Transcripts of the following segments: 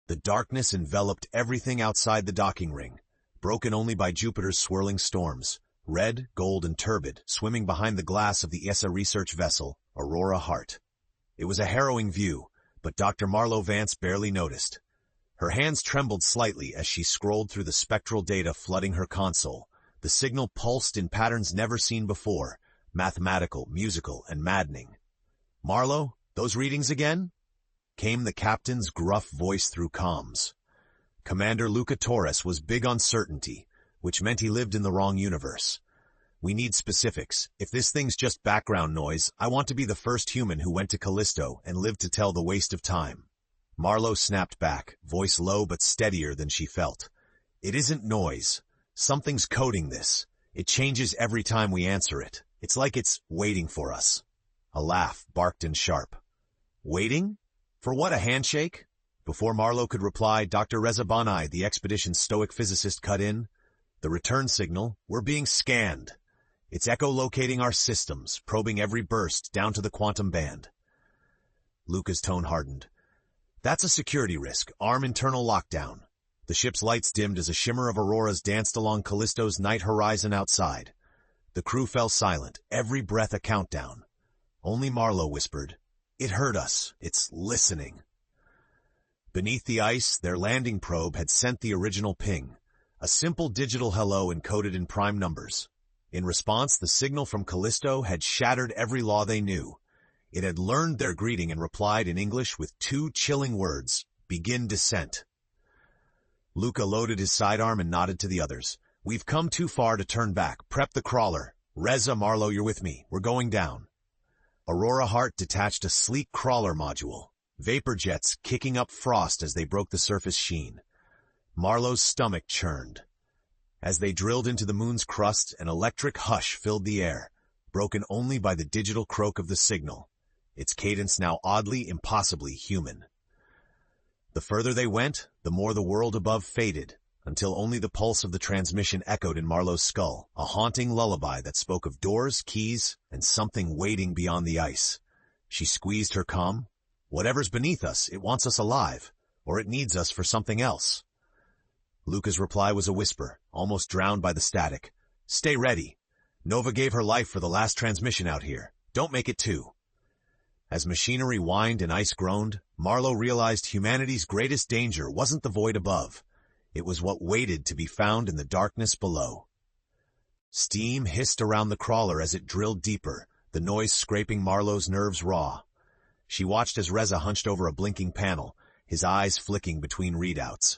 The darkness enveloped everything outside the docking ring, broken only by Jupiter's swirling storms, red, gold, and turbid, swimming behind the glass of the ESA research vessel, Aurora Hart. It was a harrowing view, but Dr. Marlo Vance barely noticed. Her hands trembled slightly as she scrolled through the spectral data flooding her console. The signal pulsed in patterns never seen before, mathematical, musical, and maddening. "Marlo, those readings again?" came the captain's gruff voice through comms. Commander Luca Torres was big on certainty, which meant he lived in the wrong universe. "We need specifics. If this thing's just background noise, I want to be the first human who went to Callisto and lived to tell the waste of time." Marlo snapped back, voice low but steadier than she felt. "It isn't noise. Something's coding this. It changes every time we answer it. It's like it's waiting for us." A laugh barked and sharp. "Waiting? For what, a handshake?" Before Marlo could reply, Dr. Reza Banai, the expedition's stoic physicist, cut in. "The return signal, we're being scanned. It's echolocating our systems, probing every burst down to the quantum band." Luca's tone hardened. "That's a security risk. Arm internal lockdown." The ship's lights dimmed as a shimmer of auroras danced along Callisto's night horizon outside. The crew fell silent, every breath a countdown. Only Marlo whispered, "It heard us. It's listening." Beneath the ice, their landing probe had sent the original ping, a simple digital hello encoded in prime numbers. In response, the signal from Callisto had shattered every law they knew. It had learned their greeting and replied in English with two chilling words, "Begin descent." Luca loaded his sidearm and nodded to the others. "We've come too far to turn back. Prep the crawler. Reza, Marlo, you're with me. We're going down." Aurora Hart detached a sleek crawler module, vapor jets kicking up frost as they broke the surface sheen. Marlo's stomach churned. As they drilled into the moon's crust, an electric hush filled the air, broken only by the digital croak of the signal, its cadence now oddly, impossibly human. The further they went, the more the world above faded, until only the pulse of the transmission echoed in Marlo's skull, a haunting lullaby that spoke of doors, keys, and something waiting beyond the ice. She squeezed her comm. "Whatever's beneath us, it wants us alive, or it needs us for something else." Luca's reply was a whisper, almost drowned by the static. "Stay ready. Nova gave her life for the last transmission out here. Don't make it two." As machinery whined and ice groaned, Marlo realized humanity's greatest danger wasn't the void above. It was what waited to be found in the darkness below. Steam hissed around the crawler as it drilled deeper, the noise scraping Marlo's nerves raw. She watched as Reza hunched over a blinking panel, his eyes flicking between readouts.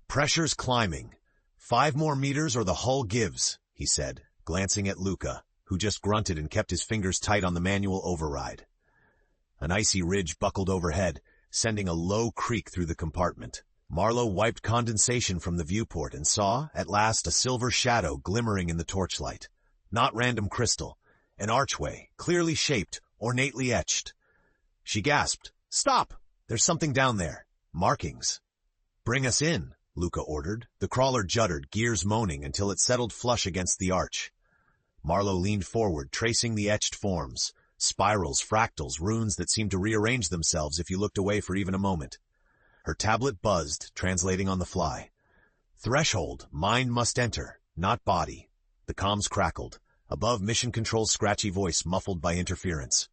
"Pressure's climbing. 5 more meters or the hull gives," he said, glancing at Luca, who just grunted and kept his fingers tight on the manual override. An icy ridge buckled overhead, sending a low creak through the compartment. Marlo wiped condensation from the viewport and saw, at last, a silver shadow glimmering in the torchlight. Not random crystal. An archway, clearly shaped, ornately etched. She gasped, "Stop! There's something down there. Markings." "Bring us in," Luca ordered. The crawler juddered, gears moaning, until it settled flush against the arch. Marlo leaned forward, tracing the etched forms. Spirals, fractals, runes that seemed to rearrange themselves if you looked away for even a moment. Her tablet buzzed, translating on the fly. "Threshold, mind must enter, not body." The comms crackled. Above, Mission Control's scratchy voice muffled by interference.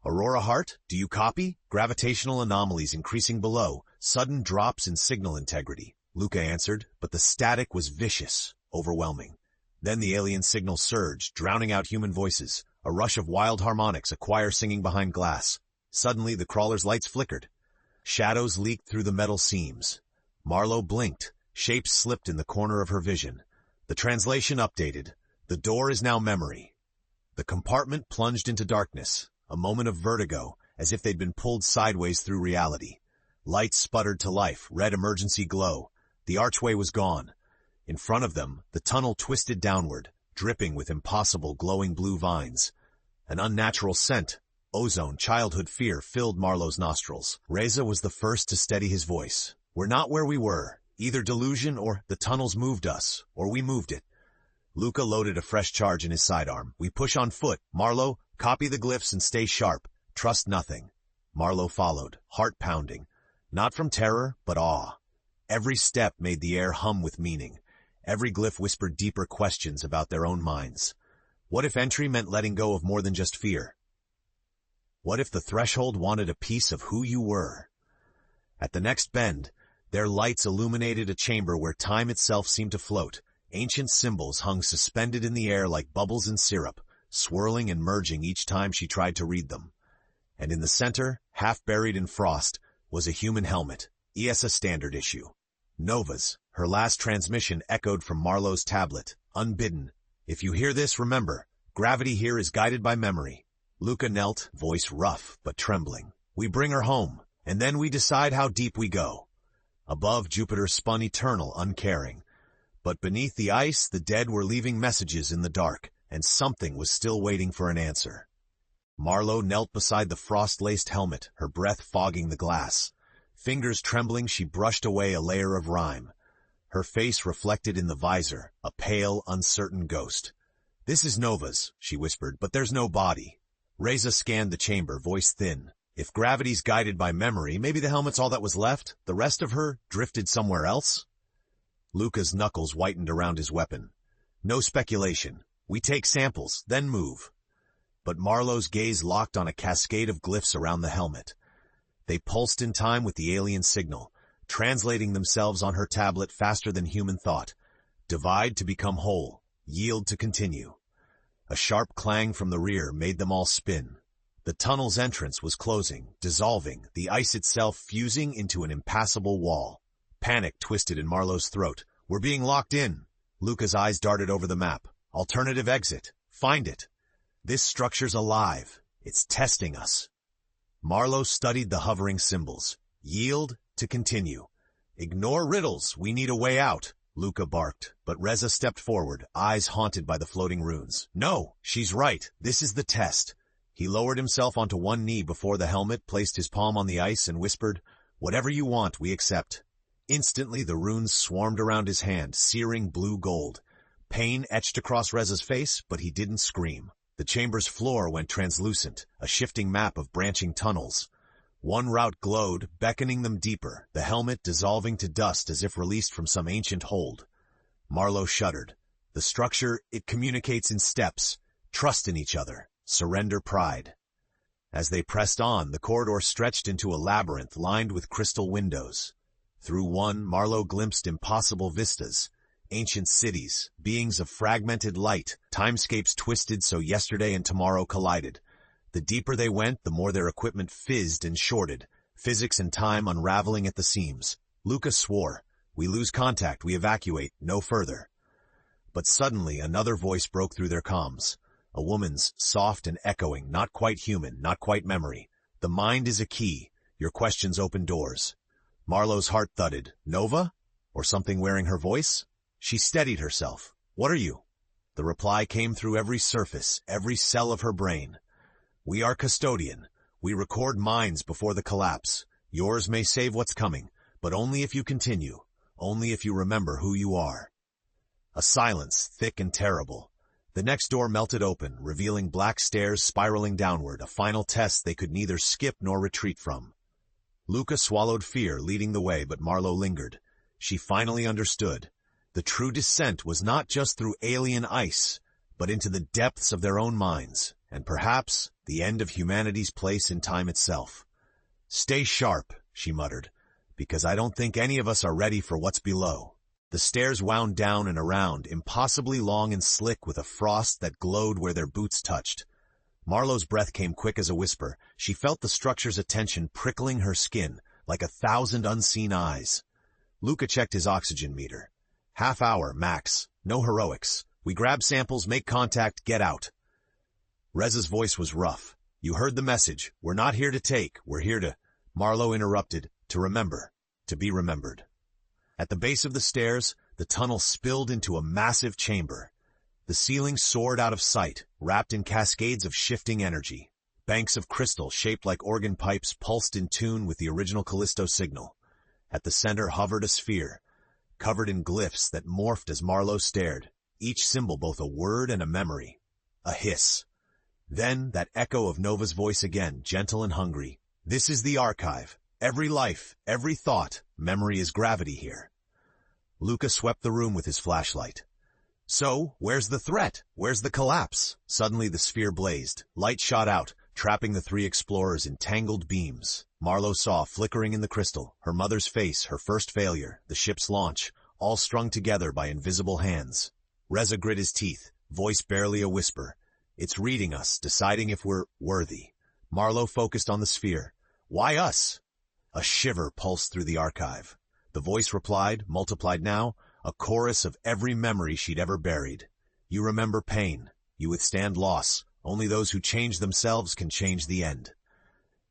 "Aurora Hart, do you copy? Gravitational anomalies increasing below, sudden drops in signal integrity." Luca answered, but the static was vicious, overwhelming. Then the alien signal surged, drowning out human voices, a rush of wild harmonics, a choir singing behind glass. Suddenly, the crawler's lights flickered. Shadows leaked through the metal seams. Marlo blinked. Shapes slipped in the corner of her vision. The translation updated. The door is now memory. The compartment plunged into darkness, a moment of vertigo, as if they'd been pulled sideways through reality. Lights sputtered to life, red emergency glow. The archway was gone. In front of them, the tunnel twisted downward, dripping with impossible glowing blue vines. An unnatural scent, ozone, childhood fear filled Marlo's nostrils. Reza was the first to steady his voice. "We're not where we were. Either delusion or the tunnels moved us, or we moved it." Luca loaded a fresh charge in his sidearm. "We push on foot. Marlo, copy the glyphs and stay sharp. Trust nothing." Marlo followed, heart pounding. Not from terror, but awe. Every step made the air hum with meaning. Every glyph whispered deeper questions about their own minds. What if entry meant letting go of more than just fear? What if the threshold wanted a piece of who you were? At the next bend, their lights illuminated a chamber where time itself seemed to float. Ancient symbols hung suspended in the air like bubbles in syrup, swirling and merging each time she tried to read them. And in the center, half buried in frost, was a human helmet, ESA standard issue. Nova's, her last transmission echoed from Marlo's tablet, unbidden. If you hear this, remember, gravity here is guided by memory. Luca knelt, voice rough but trembling. We bring her home, and then we decide how deep we go. Above, Jupiter spun eternal, uncaring. But beneath the ice, the dead were leaving messages in the dark, and something was still waiting for an answer. Marlo knelt beside the frost-laced helmet, her breath fogging the glass. Fingers trembling, she brushed away a layer of rime. Her face reflected in the visor, a pale, uncertain ghost. "This is Nova's," she whispered, "but there's no body." Reza scanned the chamber, voice thin. If gravity's guided by memory, maybe the helmet's all that was left? The rest of her drifted somewhere else? Luca's knuckles whitened around his weapon. "No speculation. We take samples, then move." But Marlo's gaze locked on a cascade of glyphs around the helmet. They pulsed in time with the alien signal, translating themselves on her tablet faster than human thought. Divide to become whole, yield to continue. A sharp clang from the rear made them all spin. The tunnel's entrance was closing, dissolving, the ice itself fusing into an impassable wall. Panic twisted in Marlo's throat. "We're being locked in." Luca's eyes darted over the map. "Alternative exit. Find it. This structure's alive. It's testing us." Marlo studied the hovering symbols. Yield to continue. "Ignore riddles. We need a way out," Luca barked, but Reza stepped forward, eyes haunted by the floating runes. "No, she's right. This is the test." He lowered himself onto one knee before the helmet, placed his palm on the ice, and whispered, "Whatever you want, we accept." Instantly, the runes swarmed around his hand, searing blue gold. Pain etched across Reza's face, but he didn't scream. The chamber's floor went translucent, a shifting map of branching tunnels. One route glowed, beckoning them deeper, the helmet dissolving to dust as if released from some ancient hold. Marlo shuddered. The structure, it communicates in steps. Trust in each other. Surrender pride. As they pressed on, the corridor stretched into a labyrinth lined with crystal windows. Through one, Marlo glimpsed impossible vistas. Ancient cities, beings of fragmented light, timescapes twisted so yesterday and tomorrow collided. The deeper they went, the more their equipment fizzed and shorted, physics and time unraveling at the seams. Luca swore, "We lose contact, we evacuate, no further." But suddenly another voice broke through their comms. A woman's, soft and echoing, not quite human, not quite memory. "The mind is a key. Your questions open doors." Marlo's heart thudded. Nova? Or something wearing her voice? She steadied herself. "What are you?" The reply came through every surface, every cell of her brain. "We are custodian. We record minds before the collapse. Yours may save what's coming, but only if you continue, only if you remember who you are." A silence, thick and terrible. The next door melted open, revealing black stairs spiraling downward, a final test they could neither skip nor retreat from. Luca swallowed fear, leading the way, but Marlo lingered. She finally understood. The true descent was not just through alien ice, but into the depths of their own minds, and perhaps the end of humanity's place in time itself. "Stay sharp," she muttered, "because I don't think any of us are ready for what's below." The stairs wound down and around, impossibly long and slick with a frost that glowed where their boots touched. Marlo's breath came quick as a whisper. She felt the structure's attention prickling her skin, like 1,000 unseen eyes. Luca checked his oxygen meter. "Half hour, max. No heroics. We grab samples, make contact, get out." Reza's voice was rough. "You heard the message. We're not here to take. We're here to—" Marlo interrupted. "To remember. To be remembered." At the base of the stairs, the tunnel spilled into a massive chamber. The ceiling soared out of sight, wrapped in cascades of shifting energy. Banks of crystal shaped like organ pipes pulsed in tune with the original Callisto signal. At the center hovered a sphere, covered in glyphs that morphed as Marlo stared, each symbol both a word and a memory. A hiss. Then that echo of Nova's voice again, gentle and hungry. "This is the archive. Every life, every thought, memory is gravity here. Luca swept the room with his flashlight. So, where's the threat? Where's the collapse? Suddenly the sphere blazed. Light shot out, trapping the three explorers in tangled beams. Marlo saw, flickering in the crystal, her mother's face, her first failure, the ship's launch, all strung together by invisible hands. Reza grit his teeth, voice barely a whisper. It's reading us, deciding if we're worthy. Marlo focused on the sphere. Why us? A shiver pulsed through the archive. The voice replied, multiplied now, a chorus of every memory she'd ever buried. You remember pain. You withstand loss. Only those who change themselves can change the end.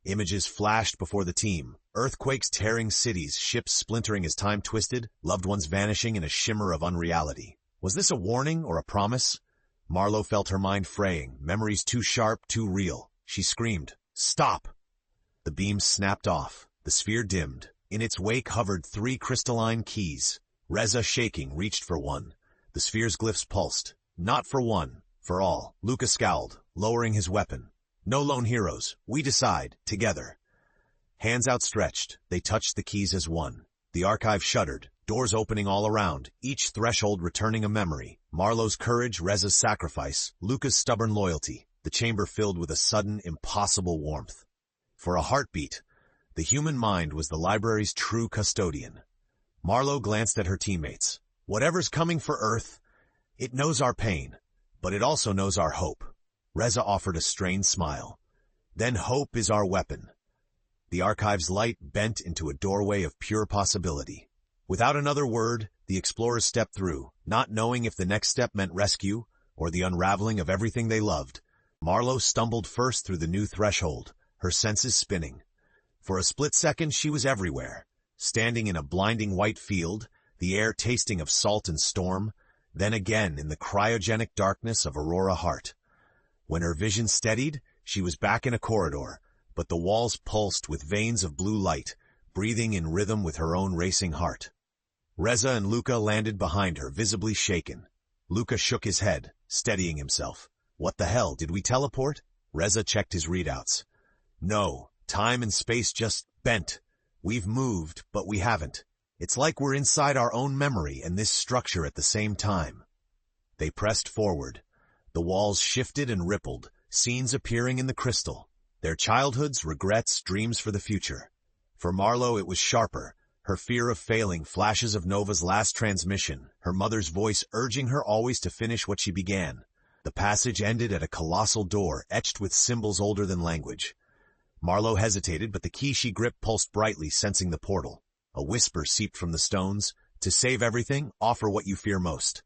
Images flashed before the team. Earthquakes tearing cities, ships splintering as time twisted, loved ones vanishing in a shimmer of unreality. Was this a warning or a promise? Marlo felt her mind fraying, memories too sharp, too real. She screamed, "Stop!" The beam snapped off. The sphere dimmed. In its wake hovered three crystalline keys. Reza, shaking, reached for one. The sphere's glyphs pulsed. Not for one, for all. Luca scowled, lowering his weapon. No lone heroes. We decide, together. Hands outstretched, they touched the keys as one. The archive shuddered, doors opening all around, each threshold returning a memory. Marlo's courage, Reza's sacrifice, Luca's stubborn loyalty. The chamber filled with a sudden, impossible warmth. For a heartbeat, the human mind was the library's true custodian. Marlo glanced at her teammates. Whatever's coming for Earth, it knows our pain, but it also knows our hope. Reza offered a strained smile. Then hope is our weapon. The archive's light bent into a doorway of pure possibility. Without another word, the explorers stepped through, not knowing if the next step meant rescue or the unraveling of everything they loved. Marlo stumbled first through the new threshold, her senses spinning. For a split second, she was everywhere, standing in a blinding white field, the air tasting of salt and storm, then again in the cryogenic darkness of Aurora Heart. When her vision steadied, she was back in a corridor, but the walls pulsed with veins of blue light, breathing in rhythm with her own racing heart. Reza and Luca landed behind her, visibly shaken. Luca shook his head, steadying himself. What the hell, did we teleport? Reza checked his readouts. No, time and space just bent. We've moved, but we haven't. It's like we're inside our own memory and this structure at the same time. They pressed forward. The walls shifted and rippled, scenes appearing in the crystal. Their childhoods, regrets, dreams for the future. For Marlo it was sharper, her fear of failing, flashes of Nova's last transmission, her mother's voice urging her always to finish what she began. The passage ended at a colossal door, etched with symbols older than language. Marlo hesitated, but the key she gripped pulsed brightly, sensing the portal. A whisper seeped from the stones. To save everything, offer what you fear most.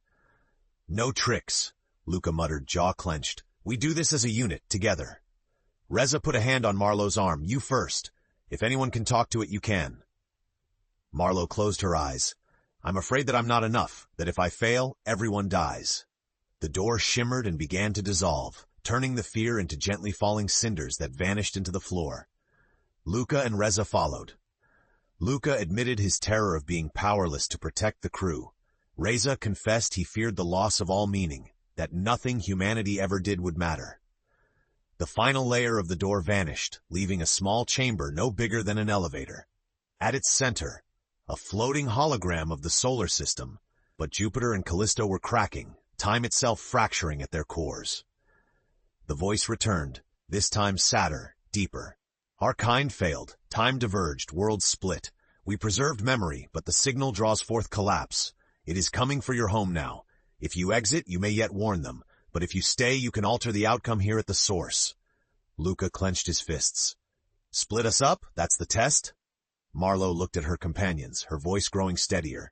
No tricks, Luca muttered, jaw clenched. We do this as a unit, together. Reza put a hand on Marlo's arm. You first. If anyone can talk to it, you can. Marlo closed her eyes. I'm afraid that I'm not enough, that if I fail, everyone dies. The door shimmered and began to dissolve, turning the fear into gently falling cinders that vanished into the floor. Luca and Reza followed. Luca admitted his terror of being powerless to protect the crew. Reza confessed he feared the loss of all meaning, that nothing humanity ever did would matter. The final layer of the door vanished, leaving a small chamber no bigger than an elevator. At its center, a floating hologram of the solar system, but Jupiter and Callisto were cracking, time itself fracturing at their cores. The voice returned, this time sadder, deeper. Our kind failed, time diverged, worlds split. We preserved memory, but the signal draws forth collapse. It is coming for your home now. If you exit, you may yet warn them, but if you stay, you can alter the outcome here at the source. Luca clenched his fists. Split us up? That's the test? Marlo looked at her companions, her voice growing steadier.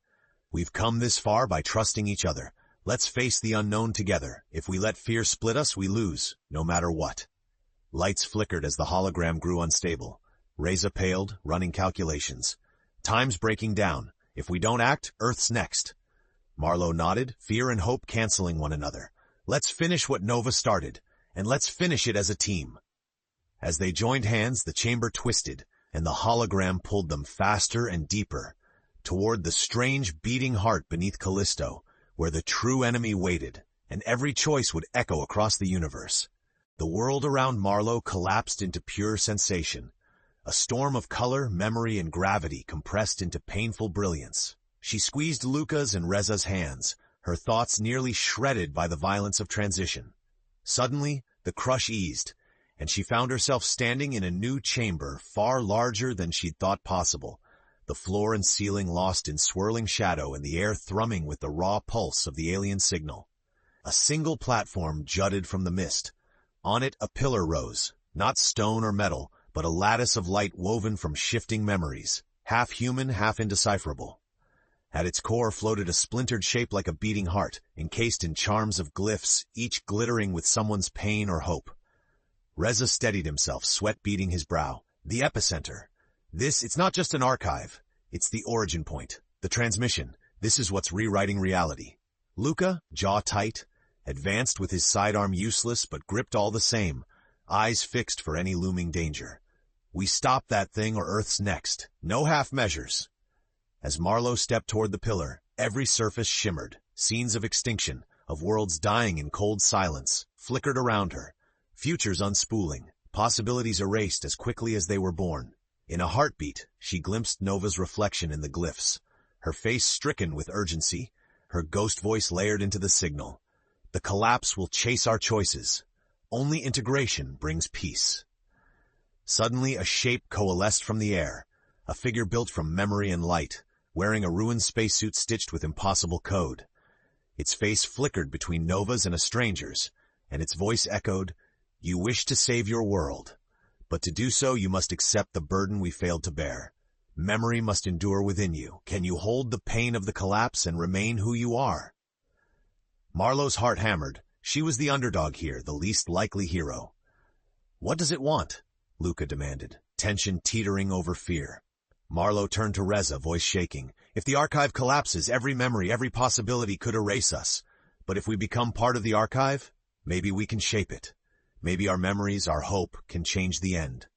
We've come this far by trusting each other. Let's face the unknown together. If we let fear split us, we lose, no matter what. Lights flickered as the hologram grew unstable. Reza paled, running calculations. Time's breaking down. If we don't act, Earth's next. Marlo nodded, fear and hope canceling one another. Let's finish what Nova started, and let's finish it as a team. As they joined hands, the chamber twisted, and the hologram pulled them faster and deeper, toward the strange beating heart beneath Callisto, where the true enemy waited, and every choice would echo across the universe. The world around Marlo collapsed into pure sensation. A storm of color, memory, and gravity compressed into painful brilliance. She squeezed Luca's and Reza's hands, her thoughts nearly shredded by the violence of transition. Suddenly, the crush eased, and she found herself standing in a new chamber far larger than she'd thought possible, the floor and ceiling lost in swirling shadow and the air thrumming with the raw pulse of the alien signal. A single platform jutted from the mist. On it a pillar rose, not stone or metal, but a lattice of light woven from shifting memories, half human, half indecipherable. At its core floated a splintered shape like a beating heart, encased in charms of glyphs, each glittering with someone's pain or hope. Reza steadied himself, sweat beading his brow. The epicenter. It's not just an archive. It's the origin point, the transmission. This is what's rewriting reality. Luca, jaw tight, advanced with his sidearm useless but gripped all the same, eyes fixed for any looming danger. We stop that thing or Earth's next. No half measures. As Marlo stepped toward the pillar, every surface shimmered. Scenes of extinction, of worlds dying in cold silence, flickered around her. Futures unspooling, possibilities erased as quickly as they were born. In a heartbeat, she glimpsed Nova's reflection in the glyphs, her face stricken with urgency, her ghost voice layered into the signal. The collapse will chase our choices. Only integration brings peace. Suddenly, a shape coalesced from the air, a figure built from memory and light, wearing a ruined spacesuit stitched with impossible code. Its face flickered between Nova's and a stranger's, and its voice echoed, "You wish to save your world, but to do so you must accept the burden we failed to bear. Memory must endure within you. Can you hold the pain of the collapse and remain who you are?" Marlo's heart hammered. She was the underdog here, the least likely hero. "What does it want?" Luca demanded, tension teetering over fear. Marlo turned to Reza, voice shaking. "If the archive collapses, every memory, every possibility could erase us. But if we become part of the archive, maybe we can shape it. Maybe our memories, our hope, can change the end."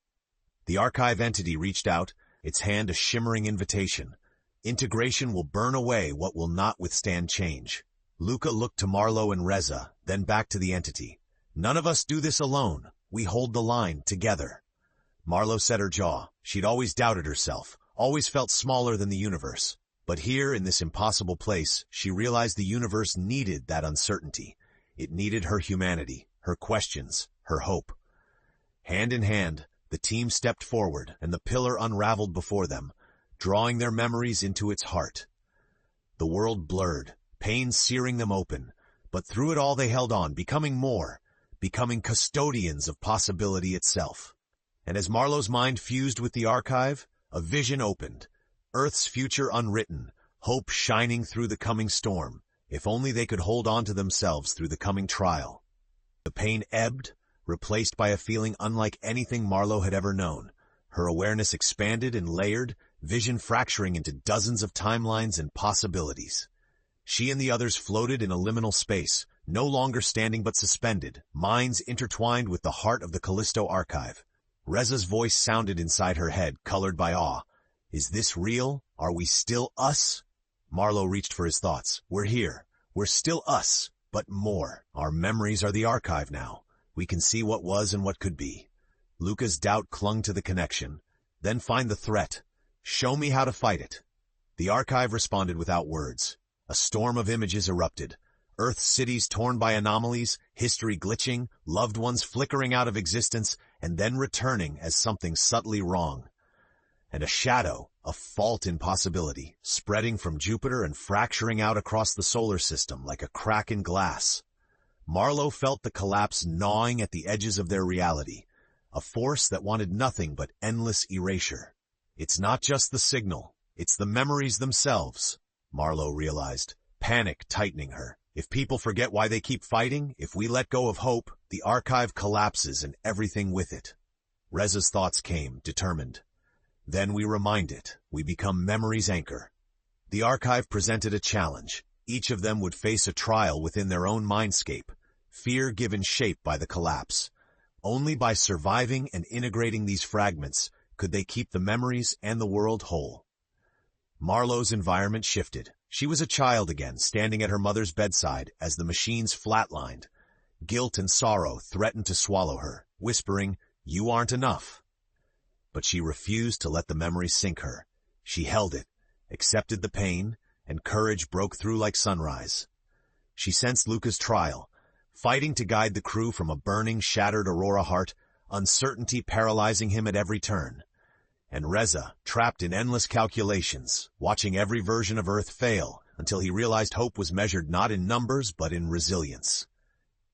The archive entity reached out, its hand a shimmering invitation. Integration will burn away what will not withstand change. Luca looked to Marlo and Reza, then back to the entity. "None of us do this alone. We hold the line together." Marlo set her jaw. She'd always doubted herself, always felt smaller than the universe. But here, in this impossible place, she realized the universe needed that uncertainty. It needed her humanity, her questions, her hope. Hand in hand, the team stepped forward, and the pillar unraveled before them, drawing their memories into its heart. The world blurred, pain searing them open, but through it all they held on, becoming more, becoming custodians of possibility itself. And as Marlo's mind fused with the archive, a vision opened. Earth's future unwritten, hope shining through the coming storm, if only they could hold on to themselves through the coming trial. The pain ebbed, replaced by a feeling unlike anything Marlo had ever known. Her awareness expanded and layered, vision fracturing into dozens of timelines and possibilities. She and the others floated in a liminal space, no longer standing but suspended, minds intertwined with the heart of the Callisto archive. Reza's voice sounded inside her head, colored by awe. "Is this real? Are we still us?" Marlo reached for his thoughts. "We're here. We're still us, but more. Our memories are the archive now. We can see what was and what could be." Luca's doubt clung to the connection. "Then find the threat. Show me how to fight it." The archive responded without words. A storm of images erupted. Earth's cities torn by anomalies, history glitching, loved ones flickering out of existence, and then returning as something subtly wrong. And a shadow, a fault in possibility, spreading from Jupiter and fracturing out across the solar system like a crack in glass. Marlo felt the collapse gnawing at the edges of their reality, a force that wanted nothing but endless erasure. "It's not just the signal, it's the memories themselves," Marlo realized, panic tightening her. "If people forget why they keep fighting, if we let go of hope, the archive collapses and everything with it." Reza's thoughts came, determined. "Then we remind it. We become memory's anchor." The archive presented a challenge. Each of them would face a trial within their own mindscape, fear given shape by the collapse. Only by surviving and integrating these fragments could they keep the memories and the world whole. Marlo's environment shifted. She was a child again, standing at her mother's bedside as the machines flatlined. Guilt and sorrow threatened to swallow her, whispering, "You aren't enough." but she refused to let the memory sink her. She held it, accepted the pain, and courage broke through like sunrise. She sensed Luca's trial, fighting to guide the crew from a burning, shattered Aurora heart, uncertainty paralyzing him at every turn. And Reza, trapped in endless calculations, watching every version of Earth fail, until he realized hope was measured not in numbers but in resilience.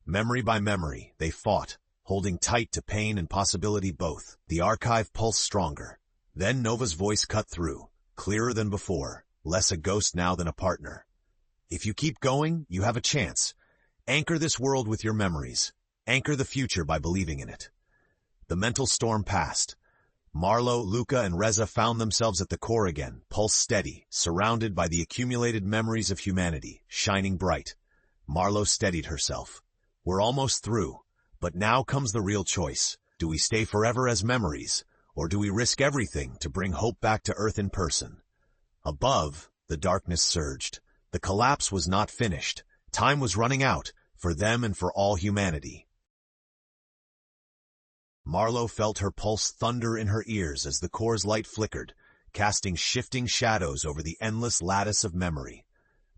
Memory by memory, they fought, holding tight to pain and possibility both. The archive pulsed stronger. Then Nova's voice cut through, clearer than before, less a ghost now than a partner. If you keep going, you have a chance. Anchor this world with your memories. Anchor the future by believing in it. The mental storm passed. Marlo, Luca, and Reza found themselves at the core again, pulse steady, surrounded by the accumulated memories of humanity, shining bright. Marlo steadied herself. We're almost through, but now comes the real choice. Do we stay forever as memories, or do we risk everything to bring hope back to Earth in person? Above, the darkness surged. The collapse was not finished. Time was running out, for them and for all humanity. Marlo felt her pulse thunder in her ears as the core's light flickered, casting shifting shadows over the endless lattice of memory.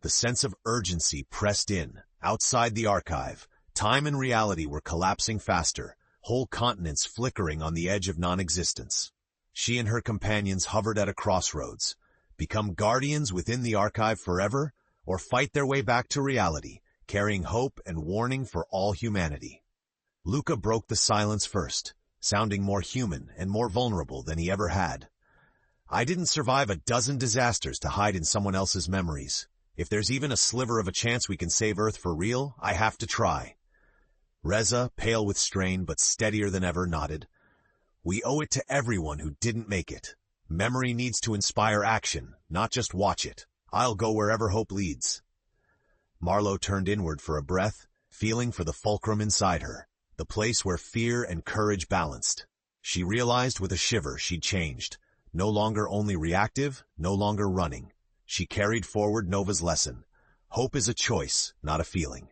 The sense of urgency pressed in. Outside the archive, time and reality were collapsing faster, whole continents flickering on the edge of non-existence. She and her companions hovered at a crossroads. Become guardians within the archive forever, or fight their way back to reality, carrying hope and warning for all humanity. Luca broke the silence first, sounding more human and more vulnerable than he ever had. I didn't survive a dozen disasters to hide in someone else's memories. If there's even a sliver of a chance we can save Earth for real, I have to try. Reza, pale with strain but steadier than ever, nodded. We owe it to everyone who didn't make it. Memory needs to inspire action, not just watch it. I'll go wherever hope leads. Marlo turned inward for a breath, feeling for the fulcrum inside her, the place where fear and courage balanced. She realized with a shiver she'd changed, no longer only reactive, no longer running. She carried forward Nova's lesson. Hope is a choice, not a feeling.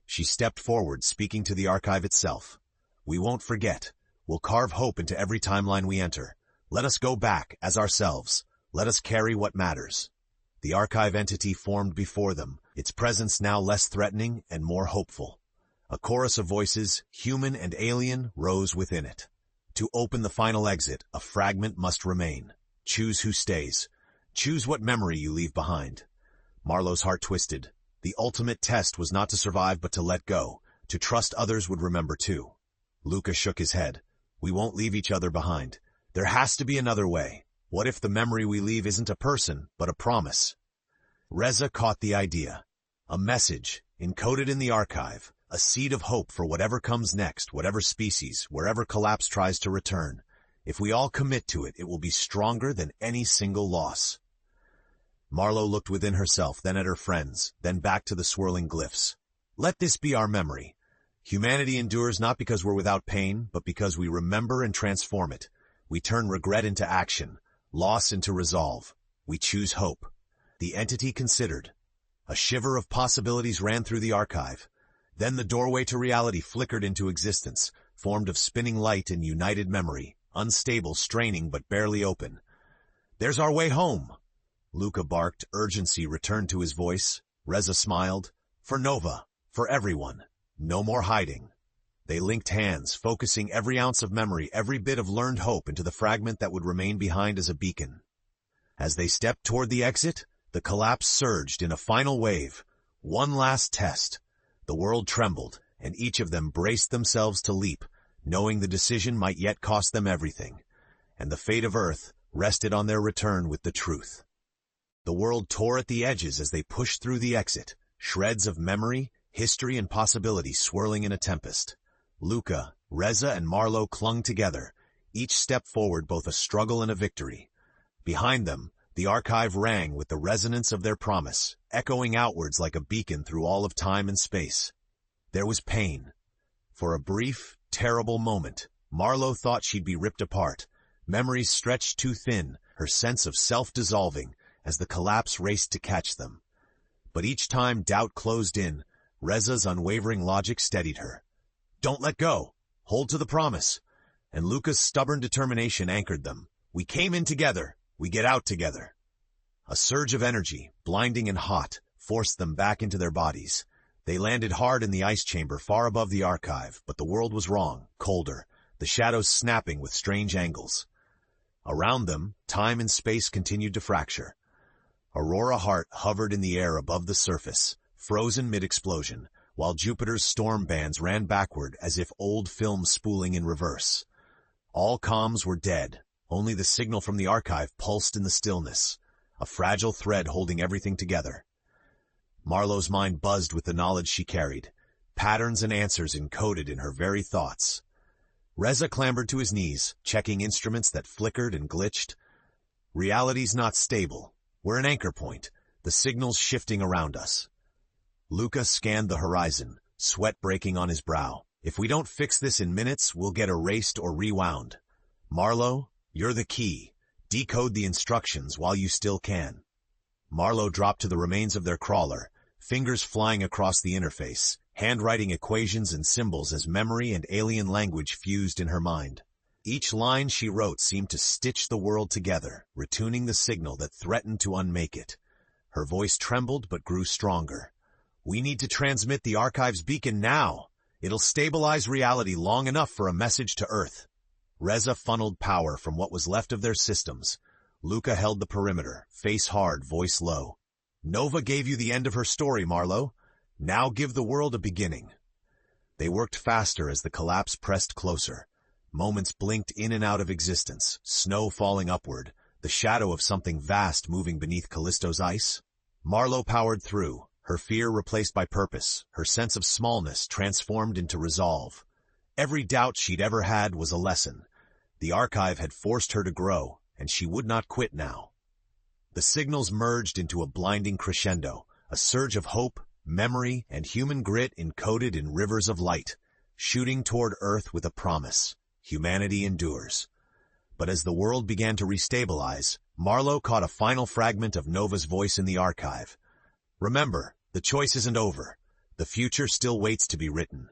She stepped forward, speaking to the archive itself. We won't forget. We'll carve hope into every timeline we enter. Let us go back, as ourselves. Let us carry what matters. The archive entity formed before them, its presence now less threatening and more hopeful. A chorus of voices, human and alien, rose within it. To open the final exit, a fragment must remain. Choose who stays. Choose what memory you leave behind. Marlo's heart twisted. The ultimate test was not to survive but to let go, to trust others would remember too. Luca shook his head. We won't leave each other behind. There has to be another way. What if the memory we leave isn't a person, but a promise? Reza caught the idea. A message, encoded in the archive, a seed of hope for whatever comes next, whatever species, wherever collapse tries to return. If we all commit to it, it will be stronger than any single loss. Marlo looked within herself, then at her friends, then back to the swirling glyphs. Let this be our memory. Humanity endures not because we're without pain, but because we remember and transform it. We turn regret into action, loss into resolve. We choose hope. The entity considered. A shiver of possibilities ran through the archive. Then the doorway to reality flickered into existence, formed of spinning light and united memory, unstable, straining, but barely open. There's our way home. Luca barked, urgency returned to his voice. Reza smiled. For Nova, for everyone. No more hiding. They linked hands, focusing every ounce of memory, every bit of learned hope into the fragment that would remain behind as a beacon. As they stepped toward the exit, the collapse surged in a final wave. One last test. The world trembled, and each of them braced themselves to leap, knowing the decision might yet cost them everything. And the fate of Earth rested on their return with the truth. The world tore at the edges as they pushed through the exit, shreds of memory, history, and possibility swirling in a tempest. Luca, Reza, and Marlo clung together, each step forward both a struggle and a victory. Behind them, the archive rang with the resonance of their promise, echoing outwards like a beacon through all of time and space. There was pain. For a brief, terrible moment, Marlo thought she'd be ripped apart, memories stretched too thin, her sense of self dissolving, as the collapse raced to catch them. But each time doubt closed in, Reza's unwavering logic steadied her. Don't let go. Hold to the promise. and Luca's stubborn determination anchored them. We came in together, we get out together. A surge of energy, blinding and hot, forced them back into their bodies. They landed hard in the ice chamber far above the archive, but the world was wrong, colder, the shadows snapping with strange angles. Around them, time and space continued to fracture. Aurora Hart hovered in the air above the surface, frozen mid-explosion, while Jupiter's storm bands ran backward as if old film spooling in reverse. All comms were dead, only the signal from the archive pulsed in the stillness, a fragile thread holding everything together. Marlo's mind buzzed with the knowledge she carried, patterns and answers encoded in her very thoughts. Reza clambered to his knees, checking instruments that flickered and glitched. Reality's not stable. We're an anchor point, the signals shifting around us. Luca scanned the horizon, sweat breaking on his brow. If we don't fix this in minutes, we'll get erased or rewound. Marlo, you're the key. Decode the instructions while you still can. Marlo dropped to the remains of their crawler, fingers flying across the interface, handwriting equations and symbols as memory and alien language fused in her mind. Each line she wrote seemed to stitch the world together, retuning the signal that threatened to unmake it. Her voice trembled but grew stronger. We need to transmit the archive's beacon now. It'll stabilize reality long enough for a message to Earth. Reza funneled power from what was left of their systems. Luca held the perimeter, face hard, voice low. Nova gave you the end of her story, Marlo. Now give the world a beginning. They worked faster as the collapse pressed closer. Moments blinked in and out of existence, snow falling upward, the shadow of something vast moving beneath Callisto's ice. Marlo powered through, her fear replaced by purpose, her sense of smallness transformed into resolve. Every doubt she'd ever had was a lesson. The archive had forced her to grow, and she would not quit now. The signals merged into a blinding crescendo, a surge of hope, memory, and human grit encoded in rivers of light, shooting toward Earth with a promise. Humanity endures. But as the world began to restabilize, Marlo caught a final fragment of Nova's voice in the archive. Remember, the choice isn't over. The future still waits to be written.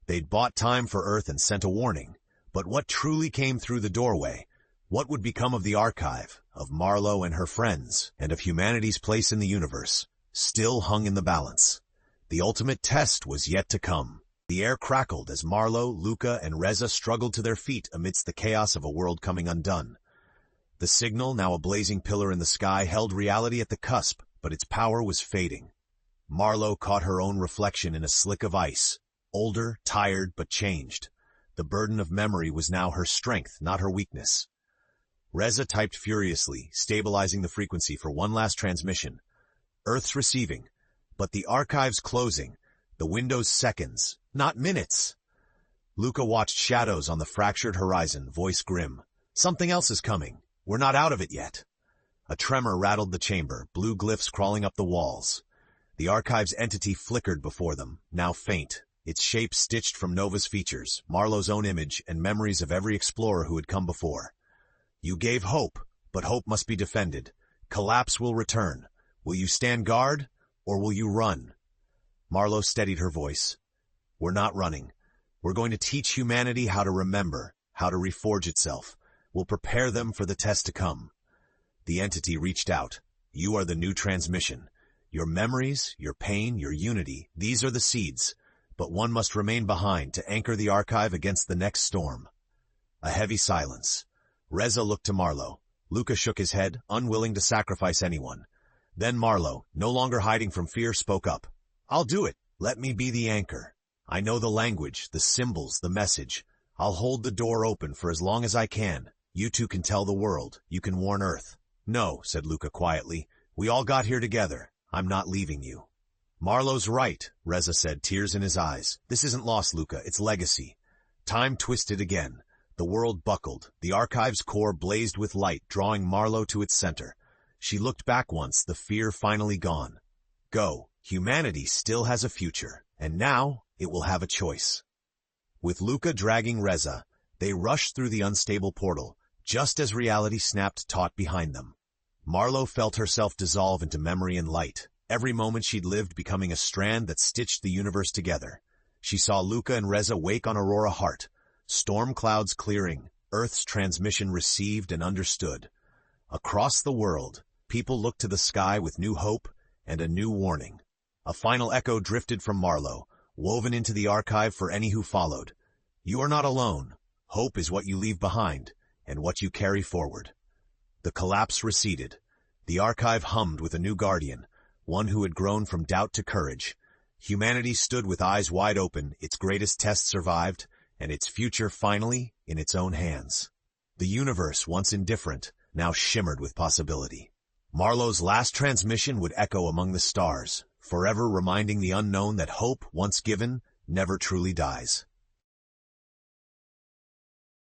They'd bought time for Earth and sent a warning, but what truly came through the doorway? What would become of the archive, of Marlo and her friends, and of humanity's place in the universe, still hung in the balance. The ultimate test was yet to come. The air crackled as Marlo, Luca, and Reza struggled to their feet amidst the chaos of a world coming undone. The signal, now a blazing pillar in the sky, held reality at the cusp, but its power was fading. Marlo caught her own reflection in a slick of ice, older, tired, but changed. The burden of memory was now her strength, not her weakness. Reza typed furiously, stabilizing the frequency for one last transmission. Earth's receiving, but the archive's closing. The window's seconds, not minutes. Luca watched shadows on the fractured horizon, voice grim. Something else is coming. We're not out of it yet. A tremor rattled the chamber, blue glyphs crawling up the walls. The archive's entity flickered before them, now faint, its shape stitched from Nova's features, Marlo's own image, and memories of every explorer who had come before. You gave hope, but hope must be defended. Collapse will return. Will you stand guard, or will you run? Marlo steadied her voice. We're not running. We're going to teach humanity how to remember, how to reforge itself. We'll prepare them for the test to come. The entity reached out. You are the new transmission. Your memories, your pain, your unity, these are the seeds. But one must remain behind to anchor the archive against the next storm. A heavy silence. Reza looked to Marlo. Luca shook his head, unwilling to sacrifice anyone. Then Marlo, no longer hiding from fear, spoke up. I'll do it. Let me be the anchor. I know the language, the symbols, the message. I'll hold the door open for as long as I can. You two can tell the world. You can warn Earth. No, said Luca quietly. We all got here together. I'm not leaving you. Marlo's right, Reza said, tears in his eyes. This isn't lost, Luca. It's legacy. Time twisted again. The world buckled. The archive's core blazed with light, drawing Marlo to its center. She looked back once, the fear finally gone. Go. Humanity still has a future, and now it will have a choice. With Luca dragging Reza, they rushed through the unstable portal, just as reality snapped taut behind them. Marlo felt herself dissolve into memory and light, every moment she'd lived becoming a strand that stitched the universe together. She saw Luca and Reza wake on Aurora Hart, Storm clouds clearing, Earth's transmission received and understood. Across the world, people looked to the sky with new hope and a new warning. A final echo drifted from Marlo, woven into the archive for any who followed. You are not alone. Hope is what you leave behind, and what you carry forward. The collapse receded. The archive hummed with a new guardian, one who had grown from doubt to courage. Humanity stood with eyes wide open, its greatest test survived, and its future finally in its own hands. The universe, once indifferent, now shimmered with possibility. Marlo's last transmission would echo among the stars, forever reminding the unknown that hope, once given, never truly dies.